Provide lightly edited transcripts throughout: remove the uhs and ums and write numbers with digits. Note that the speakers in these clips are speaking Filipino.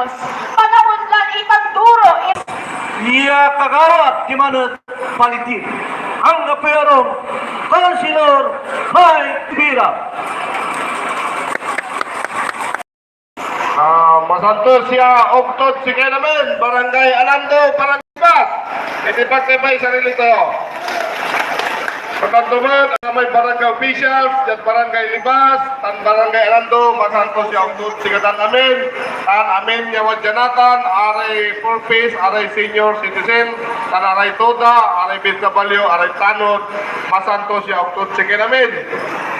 Dios. Panahon lang ipagduro. Iya kagawat di mana palitin. Ang kapayarong Konsilor Mike Tibira. Masantos siya Oktod sige naman Barangay Alando Parangibas. Itipagkabay sarili to. Pagkantuman ang may barangay officials at barangay Libas tan barangay Alando masantos siya Oktod sigatan amin. Tan amin nyawa janatan aray purpose aray senior citizen tan aray toda aray bitkabalyo aray tanod masantos siya Oktod sige namin.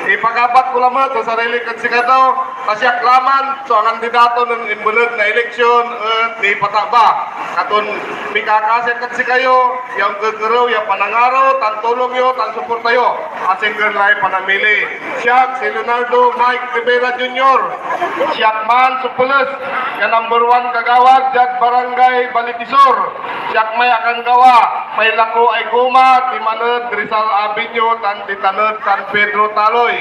Ipagapat ko lamang sa sarili kan sigataw kasyak laman so ang kandidato ng imbulag na eleksyon di pataba katon mikakasit kan si kayo yung gagaraw yung panangaraw tan tulong yo tan support tayo asing girlay panamili siyak si Leonardo Mike Rivera Jr. siyak man supulos yung number 1 kagawad jak barangay Balitisor siyak may akan gawa may lako ay guma timanod Rizal Avenue tan titanod San Pedro Taloy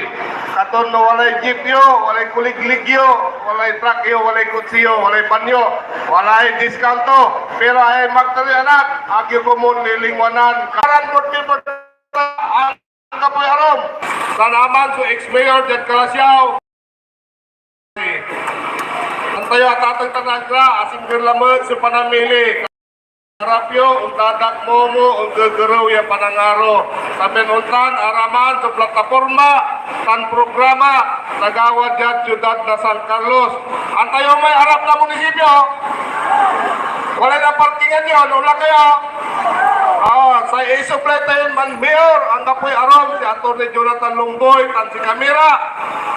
katon no walay jeep yo walay kulig-lig yo walay truck yo walay kutsiyo walay panyo walay diskanto pero ay magtali anak agyo ko mo nilingwanan karan ko people ang kapoy arom sanaman so ex-mayor Jan Kalasyaw antayo atatang tanagra asing gerlamag sa panamili Rapyo, untadak momo, unggagaraw ya panangaro. Saben untan, araman sa plataforma, tan programa, nagawad dyan siyudad na San Carlos. Antayo may harap na munisipyo. Wala na parkingan yun, wala kayo. Sa isupply tayo man mayor, ang kapoy arom, si Atty. Jonathan Longboy, tan si Camila.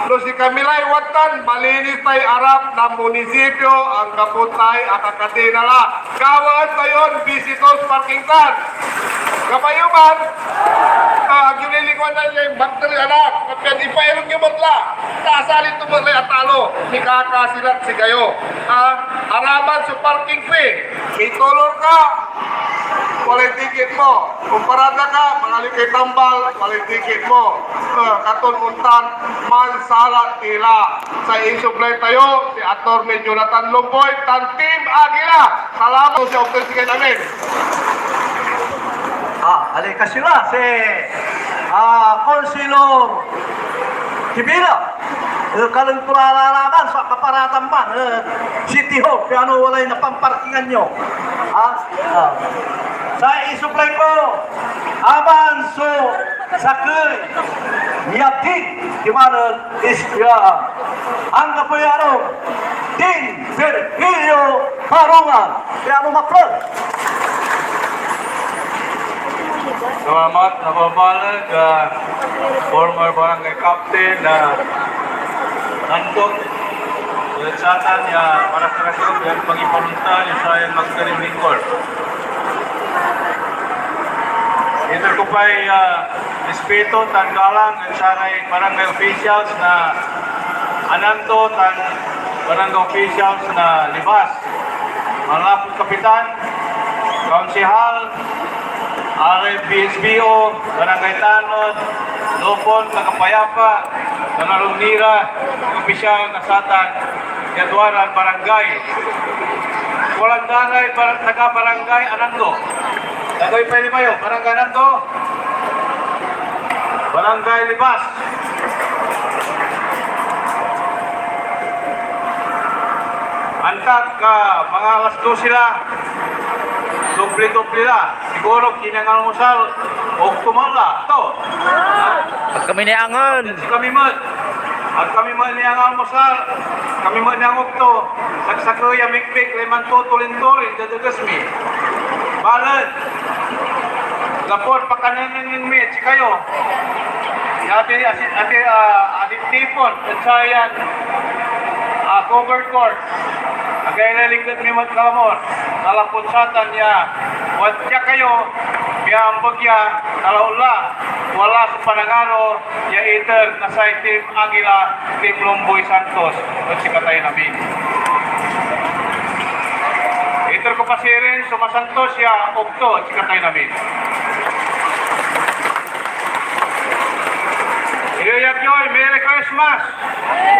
Lo si Camila iwatan, malinis tayo arap na munisipyo, ang kaputay, akakadina la. Gawad tayo, visitors parking tan. Kapayuman, ginilikuan na niya yung bakteri anak, kapag ipailong yung matla, taasalin ito matla at talo, mikakasilat si kayo. Araman sa parking fee, may tolor ka, walay ticket mo. Kung parada ka, mangali kay tambal, walay ticket mo. Katon untan, mansala tila. Sa isupply tayo, si Atty. Jonathan Lomboy, tan Team Agila. Salamat sa operasi namin. Alika sila si Konsilor Tibira. Kalang turalalaman sa kaparatan man City Hall kaya ano walay na pamparkingan nyo sa isupply ko avanso sakay niyatin dimana isya ang kapayaro din Virgilio Parungan kaya ano maklog. Salamat nababalag former barangay captain na nandun ulit-satan niya para sa kasyon yan pag-ipunta niya sa yan magkaring lingkol. Ito ko pa'y respeto, tanggalang at sana'y barangay officials na anando tan barangay officials na libas. Mga kapitan, konsihal, RFBSBO, Barangay Tanod, Lopon, Kakapayapa, Manarunira, Opisyal na Satan, Yadwaran, Barangay. Walang danay, taga-barangay, Anando. Dagoy pa ni Mayo, Barangay Anando, Barangay Libas. Antak ka, mga alas 2 sila, Dupli-dupli la. Siguro kinangalmusal o tumala. Ito. At kami ni Angon. Kami mo. At kami mo ni angalmusal. Kami mo ni angokto. Sagsakuya mikpik. Leman to tulin-tulin. Dadugas mi. Balad. Lapor pakananin mi. Sikayo. Ati tipon. Pensayan. Covered court. Agay naligad mi magkamor. Nalapunsatan niya. Wadya kayo. Biyambag ya. Nalaula. Wala sa panangaro. Ya iter na sa Team Agila. Team Lomboy Santos. At si Katay namin. Iter ko pa sirin. Sumasantos ya. Okto. At si Katay namin. Iyoyak yoy. Merry Christmas.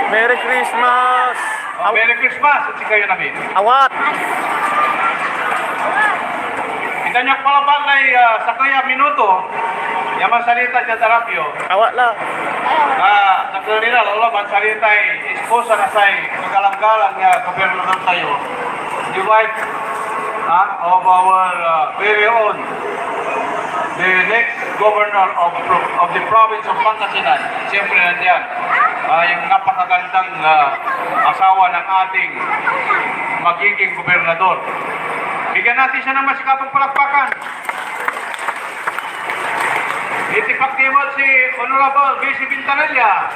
Merry Christmas! Merry Christmas at si kayo namin. Awat. Itanyak palaban ay sa kaya minuto, yaman salita siya tarapyo. Awat lah. Sa kanila, lalo man salita ay esposa na say kagalang-galang nga gobernador tayo. The wife of our very own, the next governor of the province of Pangasinan. Siyempre nandiyan, yung napakagandang asawa ng ating magiging gobernador. Bigyan natin siya ng masikapang palakpakan. Itipak-timot si Honorable B.C. Bintanilla.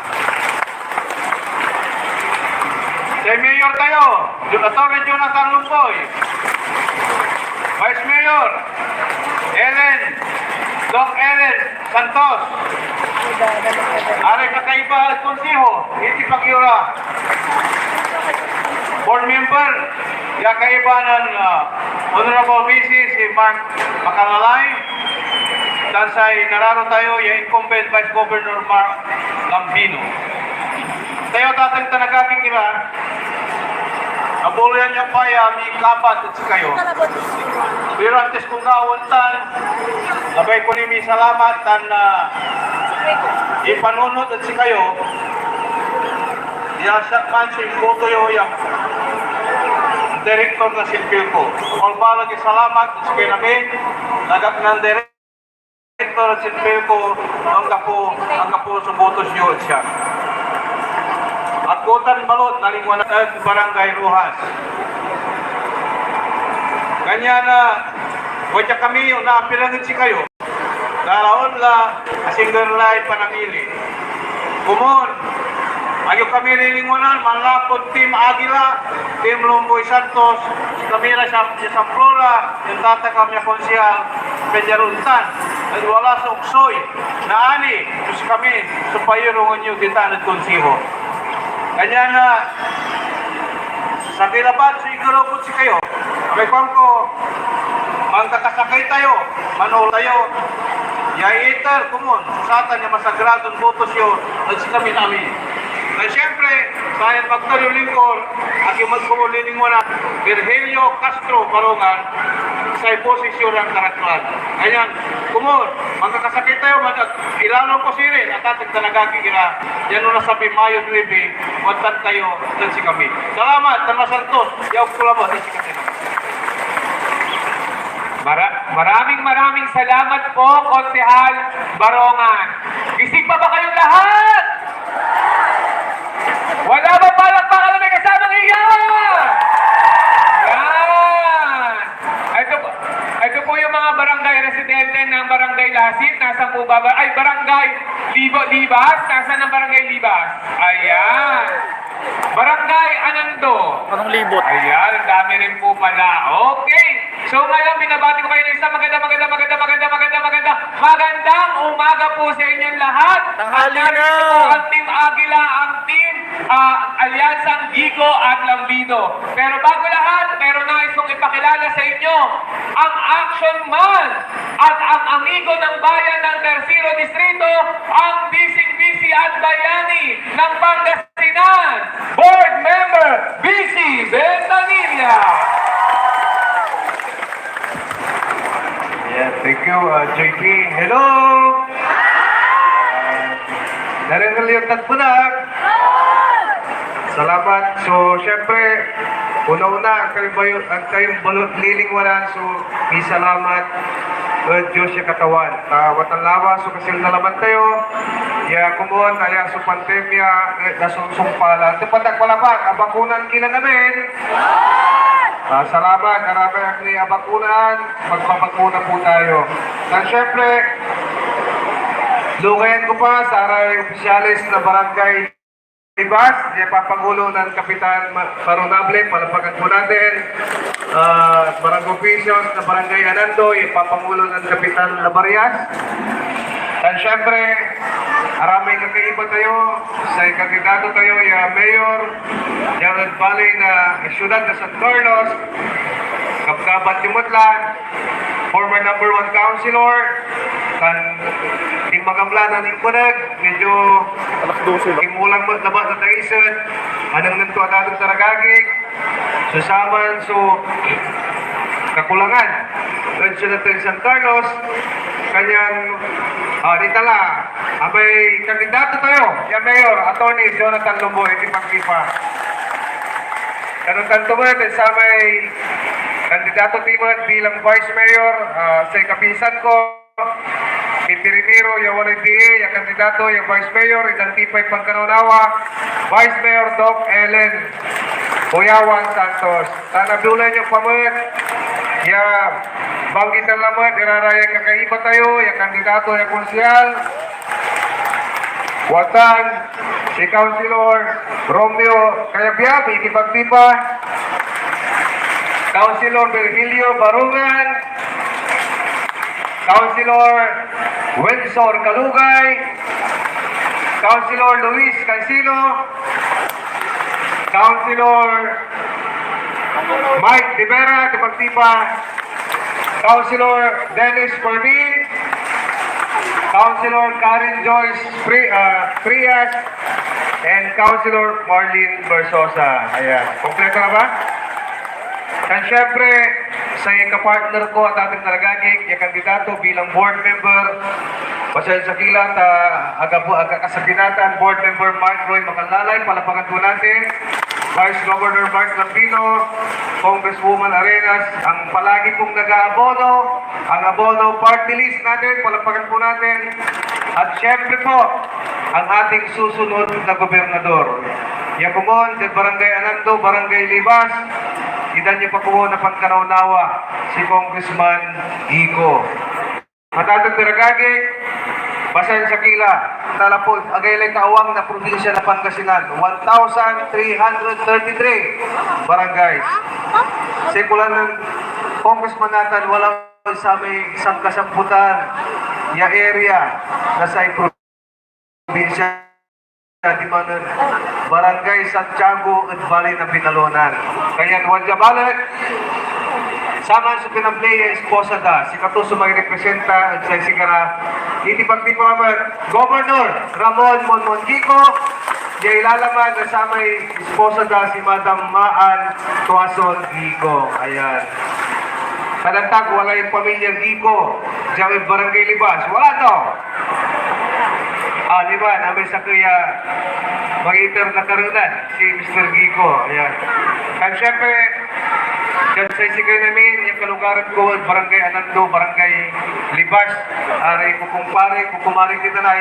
Si Mayor tayo, Atty. Jonathan Lumboy. Vice Mayor, Doc Ellen Santos. Ari kakaiba at konsiho, itipak-yura. Board member, yakaiba ng Honorable B.C. si Mark Makalalay. Dan say nararo tayo yung incumbent Vice Governor Mark Lambino. Tayo tatang tanagaking kira. Abuluyan niya pa mi kapat at si kayo. Pero antes kong kauntan, labay ko ni mi salamat tan ipanunod at si kayo. Yasak man si Boto yung direktor na Silpilco. Malbala ki salamat at si kayo namin. Nagak ng direktor at Silpilco ang kapo sa Boto siyo siya. At Kutan Balot, nalingwanan at Barangay Ruhas. Ganyan na, wadya kami yung naapilangin si kayo. Dalaon la, asinggan lai panamili. Kumon, ayaw kami nilingwanan, malapod Team Agila, Team Lumboy Santos, kamila sa Flora, yung tata kami konsyal, Penyaruntan. At wala sa uksoy, na ani, sus kami, supayurungan nyo kita at konsiho. Kanya na sa kilabat, siguro po si kayo. May ko, magkakasakay tayo, manol tayo. Yaitar, kumon, susatan niya masagradong botos yun, at sinamin namin. At siyempre, sayan magtaluling-kor, at yung magkumulining mo na, Virgilio Castro Barongan, sa posisyon ng karaklan. Ganyan, kumon, magkakasakit tayo, ilalong ko sirin, at ating tanagaging ila, yan na sabi Mayo 9, watan tayo, dan si kami. Salamat, Tama Santos, yaw ko lang mo, dan si kami. Maraming salamat po, Konsehal Barongan. Gising pa ba kayong lahat? Wala ba palakpakan na may kasamang iyan? Yan! Ito po yung mga barangay residente ng Barangay Lasit. Nasaan po ba? Ay, Barangay Libas. Nasaan ang Barangay Libas? Ayan. Barangay Anando. Anong libot? Ayan, ang dami rin po pala. Okay. So ngayon, binabati ko kayo ng isang magandang umaga po sa inyong lahat. Tanghali At narito na. po ang Team Agila, ang Team Alyansang Gigo at Lambido. Pero bago lahat, meron na isang ipakilala sa inyo ang action man at ang amigo ng bayan ng Tercero Distrito, ang bising-bisi at bayani ng Pangasinan, Board Member B.C. Bentanilla. Yeah, thank you, JP. Hello! Naringaliyot po na. Salamat. So, syempre, una-una, ang kayong balot lilingwanan. So, may salamat. Diyos yung katawan. Watang lawa, so kasi nalaman tayo. Ya, kumuhan, kaya sa pandemya, nasusumpala. Tupatak palabak, abakunan kila namin. Salamat, karami ang ni abakunan. Magpapakuna po tayo. Dan syempre, lugayan ko pa sa aray opisyalis na barangay Libas, papangulo ng Kapitan Paronable, palapagan po natin. Barangay Officials na Barangay Anando, papangulo ng Kapitan Labarias. Dan syempre, maraming kakaiba tayo sa kandidato tayo, yung Mayor, yung Valley na siyudad na San Carlos, Kapkabat Timutlan, former number 1 councilor, kan Tim Magamlanan ng Kunag, medyo Imulang mo labas na taisan, anong nanto at atong taragagig, susaman so kakulangan. Doon siya natin San Carlos, kanyang, dito lang, abay kandidato tayo, yung Mayor, Attorney Jonathan Lumboy, hindi pagkipa. Kanong tanto mo natin sa may kandidato timon bilang Vice Mayor, sa kapisan ko, Pipirimiro, yung walay PA, yung kandidato, yung Vice Mayor, isang tipay pagkanaunawa, Vice Mayor Doc Ellen Buyawan Santos. Sana bulan yung pamut, yung banggitan lamang, iraraya kakaiba tayo, yung kandidato, yung konsyal, Watan, si Councilor Romeo Cayabyab, itipagpipa, Councilor Virgilio Barungan, Councilor Windsor Kalugay, Councilor Luis Cancino, Councilor Mike Rivera, Tipagtipa, Councilor Dennis Corbin, Councilor Karen Joyce Frias, and Councilor Marlene Bersosa. Ayan. Kompleto na ba? And syempre, sa kapartner ko at ating naragagig, yung kandidato bilang board member, pasal sa kilat, kasabinatan, board member Mark Roy Macalalay, palapakan po natin, Vice Governor Mark Lambino, Congresswoman Arenas, ang palagi pong nag-aabono, ang abono party list natin, palapakan po natin, at syempre po, ang ating susunod na gobernador. Yakumon, del Barangay Anando, Barangay Libas, idan niyo pa po na pagkanaunawa si Congressman Iko. Matatag Tiragagig, Basan Sakila, Talapod, Agaylay Kaawang na probinsya na Pangasinan, 1,333 barangays. Sekulan ng Congressman natin, walang sa may isang kasamputan ya area na sa probinsya di mana Barangay Santiago at Bali na Binalonan. Kaya wadya balat, sama sa pinaplay esposa da, si Katuso may representa at sa sigara, itipagti ko naman, Governor Ramon Monmongico, diya ilalaman na sa may esposa da si Madam Maan Tuason Gico. Ayan. Kadantag, wala yung pamilyang Gico, diya may Barangay Libas. Wala to. Di ba, namin sa kuya mag-inter na karunan, si Mr. Gico. Ayan. At syempre, dyan sa isigay namin, yung kalugaran ko, Barangay Anando, Barangay Libas, aray kukumari kita na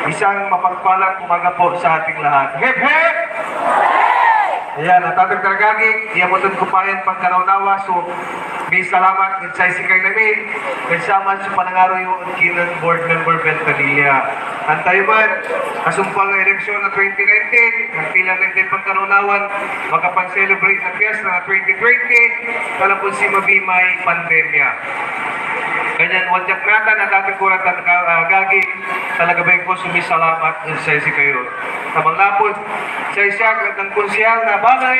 isang mapagpalang umaga po sa ating lahat. Hep, hep! Ayan, at ating taragagig, iyamutan ko pa yan pagkanaunawa, so may salamat at sa isikay namin, kasama sa panangaro yung Kinan Board Member Ventanilla. Antayo man, kasumpang na eleksyon na 2019, nagpilang natin pagkanaunawan, makapan-celebrate na fiesta na 2020, talapon si mabimay pandemya. Ganyan, wadyak nata na tatagkurat at gagi, talaga ba ko sumisalamat sa isi kayo. Tamang lapod, sa isyak ng konsyal na bagay,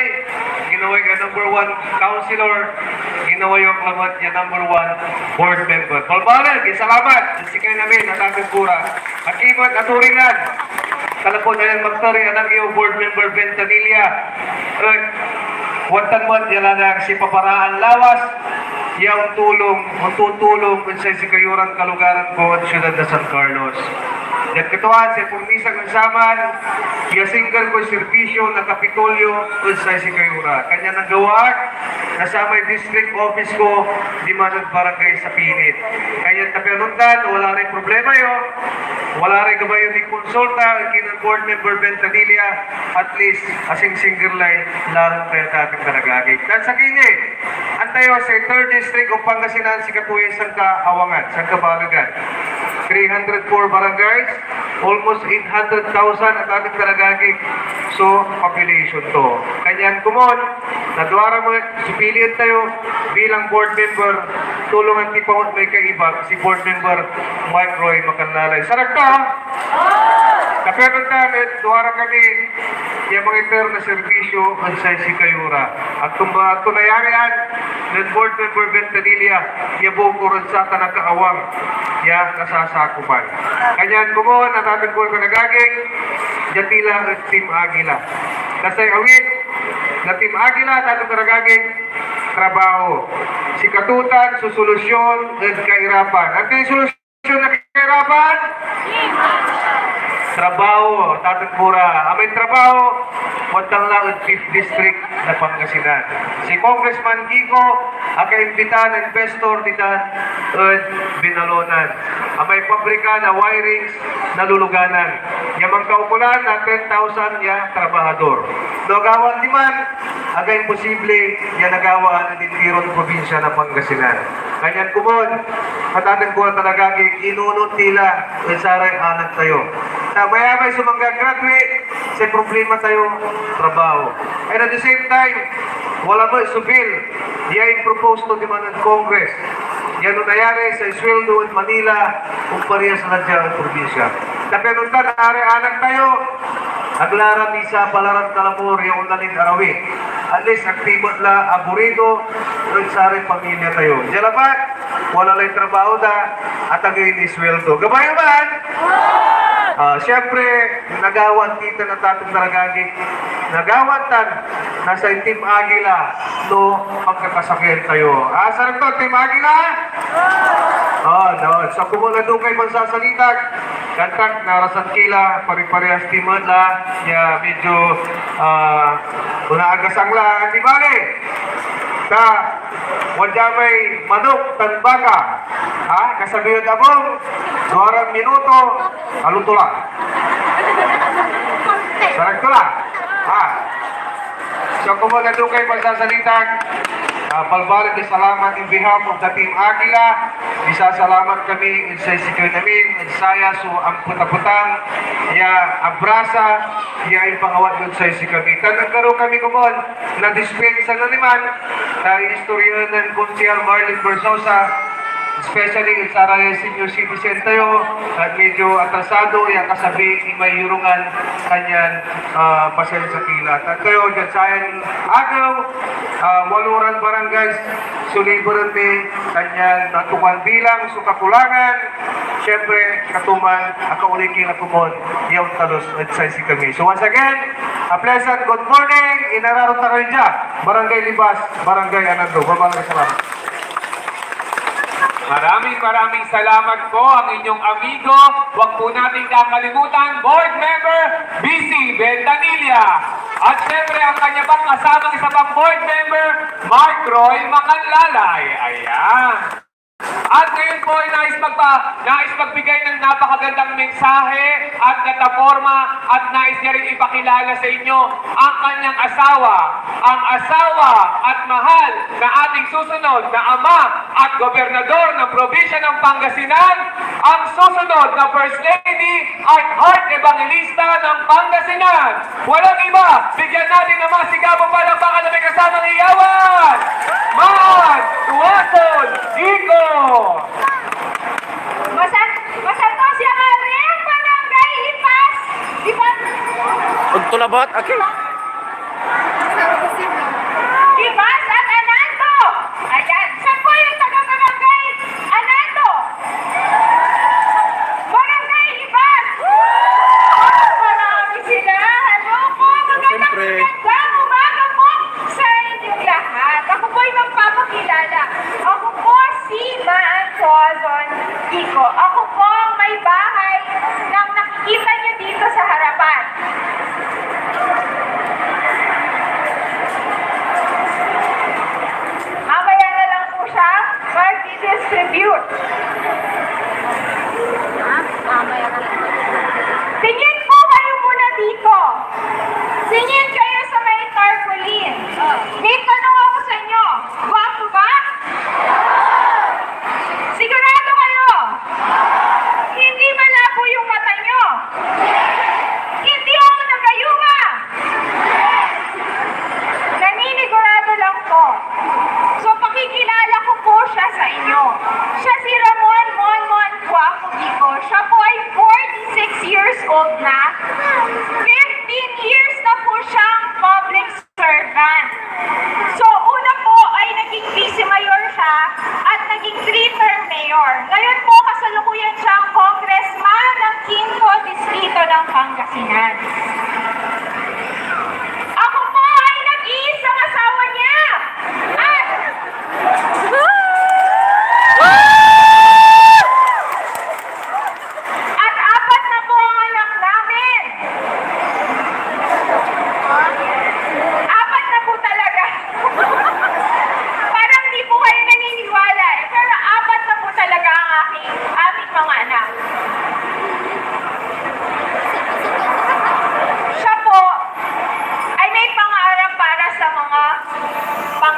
ginawa yung number 1 councilor, ginawa yung klamat yung number 1 board member. Palbalan, salamat, isi kayo namin na tatagkurat. At ibat at uringan, talapon na yung magtari ang iyo board member Ventanilla. Wantan mo, yan na si Paparaan Lawas, yung tutulong sa sikayuran kalugaran ko at siyudad na San Carlos. Yan katuan sa Purnisang Nagsaman, yasinggan ko servisyo na Kapitolyo sa sikayura. Kanya nagawa, nasa may district office ko, di man barangay sa Pinit. Kanya tapianundan, wala rin problema yun. Wala rin gabayo ni konsulta, kinang board member Ventanilla, at least asing singerlay, larong tayo tating taragagig. Dan sa kini, antayo sa 3rd District o Pangasinan, si Katuya, Sangka-Awangan, Sangka-Balagan. 304 barangays, almost 800,000 at ating taragagig. So, population to. Kanyan kumon, nadwara mo, supilian tayo bilang board member, tulungan tipawat may kaibag, si board member Mike Roy Macalalay. Sarag to, ha? Kapag namin, duwara kami yung mga iter na serbisyo at sa Sikayura. At tunayarian ng Board Member Ventanilla, yung buong kuransa nagkaawang ya kasasakupan. Kanyan kumon at ating ko nagaging Jatila at Team Agila. Kasi awit na Team Agila at ating nagaging trabaho. Si katutan, susolusyon at kahirapan. At yung solusyon na kahirapan? Trabaho, tatagpura. Amay trabaho, watang lang ang 5th District na Pangasinan. Si Congressman Kiko, akaimbita ng investor ditan at binalonan. Amay pabrika na wirings na luluganan. Yamang kaukulan na 10,000 ya trabahador. Nagawan liman, aga imposible ya nagawa na dintiron probinsya ng Pangasinan. Kanyan kumon, patatin ko na talagagi, inunod nila at saray anak tayo. Na maya-may sumangga graduate, sa problema tayo, trabaho. And at the same time, wala ba isubil, diya propose to the Manang Congress. Yan ang nangyari sa Sweldo at Manila, kung parehas na dyan ang probinsya. Tapi nung tanari anak tayo, aglaran isa palaran kalamor yung naling arawi. At least aktibot la aburido at sari pamilya tayo. Diyan ba? Wala lang trabaho da at agayin ni sweldo. Gabay naman! Siyempre, nagawan kita na tatong naragagi. Nagawan tan, nasa Team Agila, no, magkakasakit tayo. Saan to, Team Agila? No. So, kung mga doon kayo magsasalitag, kantak, narasan kila, pari-parehas timad la, ya medyo, unaagasang la, di bale? Wadya may manok, tanbaga, kasabihan abong, 2 minuto, aluto lang. Sarag ko lang. So kung mga doon kayo magsasalitag, balbalik na salamat in behalf of the Team Agila. Isa salamat kami sa sikyo namin, saya so ang puta-putang, ya abrasa, ya yung pangawat yun sa sikyo kami. Nagkaroon kami kumon, na-dispensa na naman, tayo istorya ng Consial Marlon Bersosa, especially sa Raya Senior Citizen tayo at medyo atrasado yung kasabi may yurungan kanyan pasel sa kilat. At kayo dyan sa ayan agaw, waluran barangays, suliburan ni kanyan natukan bilang sukakulangan, syempre katuman, akaulikin na kumon, yung talos at sa isi kami. So once again, a pleasant good morning, inararot na kayo dyan, Barangay Libas, Barangay Anando. Babalang salamat. Maraming salamat po ang inyong amigo. Huwag po nating kakalimutan, Board Member BC Ventanilla. At syempre ang kanya pang kasamang isa pang Board Member, Mark Roy Macanlalay. Ayan. At ngayon po ay nais magbigay ng napakagandang mensahe at plataforma at nais niya rin ipakilala sa inyo ang kanyang asawa. Ang asawa at mahal na ating susunod na ama at gobernador ng probinsya ng Pangasinan, ang susunod na First Lady at Heart Evangelista ng Pangasinan. Walang iba, bigyan natin ng mga sigabong palakpakan na may kasamang iyawan. Man, Tuwason, Iko! Masanto siya nga rin, Barangay Lipas. Di ba? Pagtulabot, okay. Lipas at Anando. Ayan, saan po yung taga-barangay Anando? Barangay Lipas. Marami sila. Hello po, magandang umaga po sa inyong lahat. Ako po ay magpapakilala. Ako po si Tuwason Iko. Ako po ang may bahay nang nakikita niyo dito sa harapan.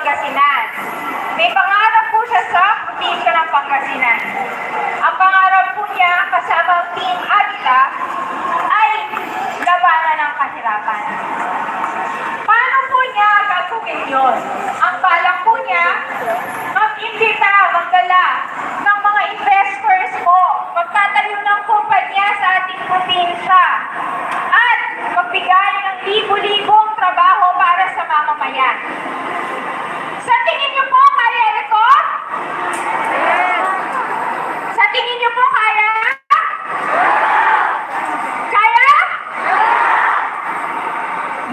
Pangasinan. May pangarap po siya sa probinsya ng Pangasinan. Ang pangarap po niya kasama ang Team Agila ay labanan ng kahirapan. Paano po niya gagawin yun? Ang balak po niya, mag-imbita, magdala ng mga investors po, magtatayo ng kumpanya sa ating probinsya, at magbigay ng libu-libong trabaho para sa mamamayan. Sa tingin niyo po, kaya ito? Sa tingin niyo po, kaya? Kaya?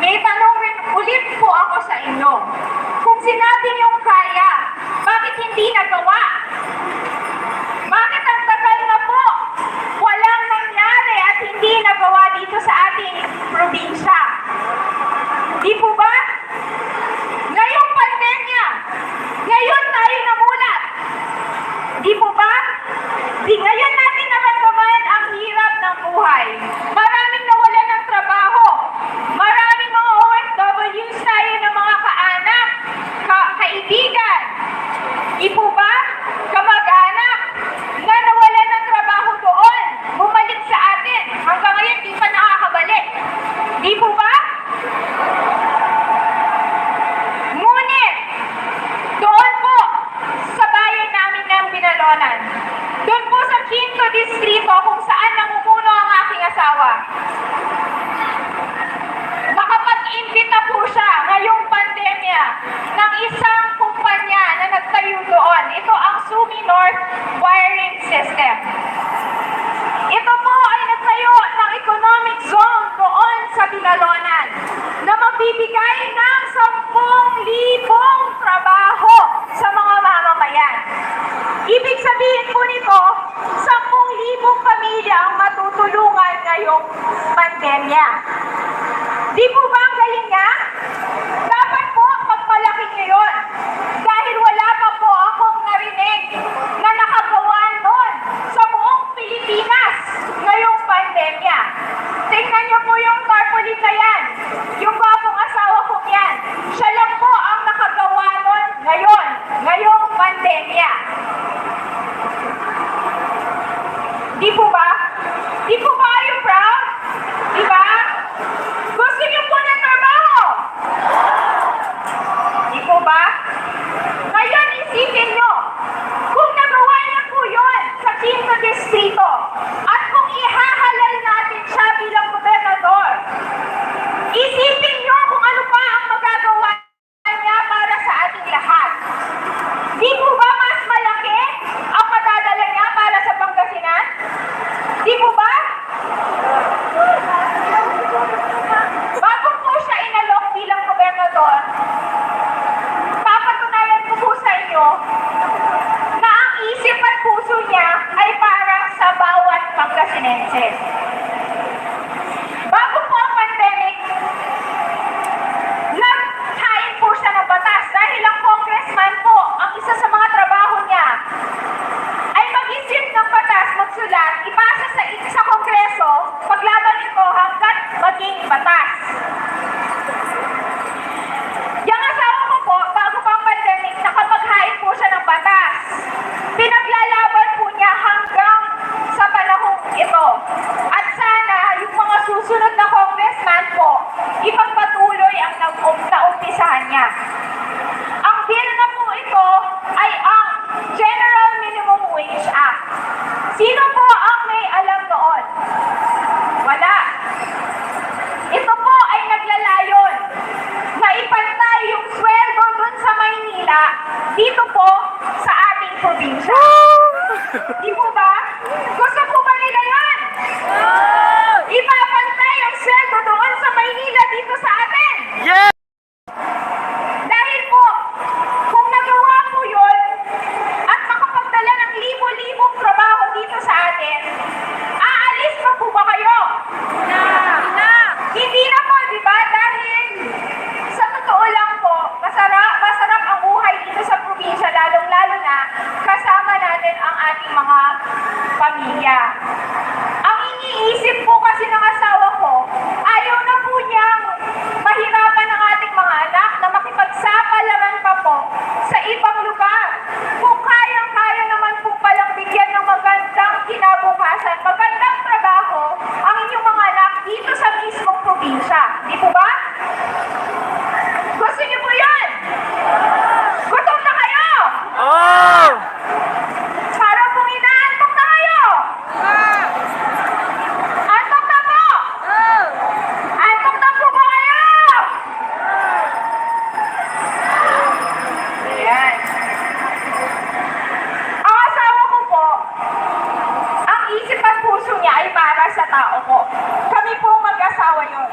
May tanong rin ulit po ako sa inyo. Kung sinabi niyong kaya, bakit hindi nagawa? Bakit ang tagal na po walang nangyari at hindi nagawa dito sa ating probinsya? Di po ba? Ngayong pandemya, ngayon tayo namulat. Di po ba? Di ngayon natin naramdaman ang hirap ng buhay. Maraming nawalan ng trabaho. Maraming mga OFWs tayo ng mga kaanak, kaibigan. Di po ba? Kamag-anak na nawalan ng trabaho doon. Bumalik sa atin. Hanggang ngayon, di pa nakakabalik. Di po ba? Ngunit, doon po sa bayan namin ng Binalonan, doon po sa 5th Distrito kung saan namumuno ang aking asawa, nakapag-imbita po siya ngayong pandemya ng isang kumpanya na nagtayo doon. Ito ang Sumi North Wiring System. Ito po ay nagtayo ng economic zone doon sa Binalonan na magbibigay ng 10,000 trabaho sa mga mamamayan. Ibig sabihin po nito, 10,000 pamilya ang matutulungan ngayong pandemya. Di po ba ang galing niya? Dapat po pagpalaki niyo yun. Dahil wala pa po akong narinig na nakagawa nun sa buong Pilipinas ngayong pandemya. Tingnan niyo po yung tarpaulin na yan. Yung gwapong asawa ko yan. Siya lang po ang nakagawa nun ngayon, ngayong pandemya. Di po ba? Di po ba kayo proud? Di ba? Gusto niyo po ng trabaho? Di po ba? Ngayon isipin niyo, kung nagawa niya po yun sa 5th Distrito at kung ihahalal natin siya bilang gobernador, isipin niyo kung ano pa ang magagawa niya para sa ating lahat. Di po ba mas malaki ang madadala niya para sa Pangasinan? Di po ba? Bago po siya inalok bilang gobernador, papatunayan ko po sa inyo na ang isip at puso niya ay para sa bawat Pangasinenses. Bago po ang pandemic, naghain po siya ng batas dahil ang congressman po, ang isa sa mga trabaho niya, ay mag-isip ng batas, magsulat, ipasa sa Kongreso, paglaban ito hanggat maging batas. Yung asawa ko po, bago pang pandemic, nakapaghain po siya ng batas. Pinaglalaban po niya hanggang sa panahong ito. At sana, yung mga susunod na congressman po, ipagpatuloy ang naumpisahan niya. Ang bill na po ito ay ang General Minimum Wage Act. Sino po ang may alam doon? Wala. Ito po ay naglalayon na ipantay yung sweldo dun sa Maynila dito po sa ating probinsya. Di po ba? Gusto po ba nila yan? Ipapantay ang sweldo doon sa Maynila dito sa atin. Yeah! Dahil po, kung nagawa po yun at makapagdala ng libo-libong trabaho dito sa atin, aalis pa po ba kayo? Hindi na po, di ba? Dahil sa totoo lang po, masarap ang buhay dito sa probinsya, lalong-lalo na kasama natin ang ating mga tao ko. Kami po mag-asawa yon.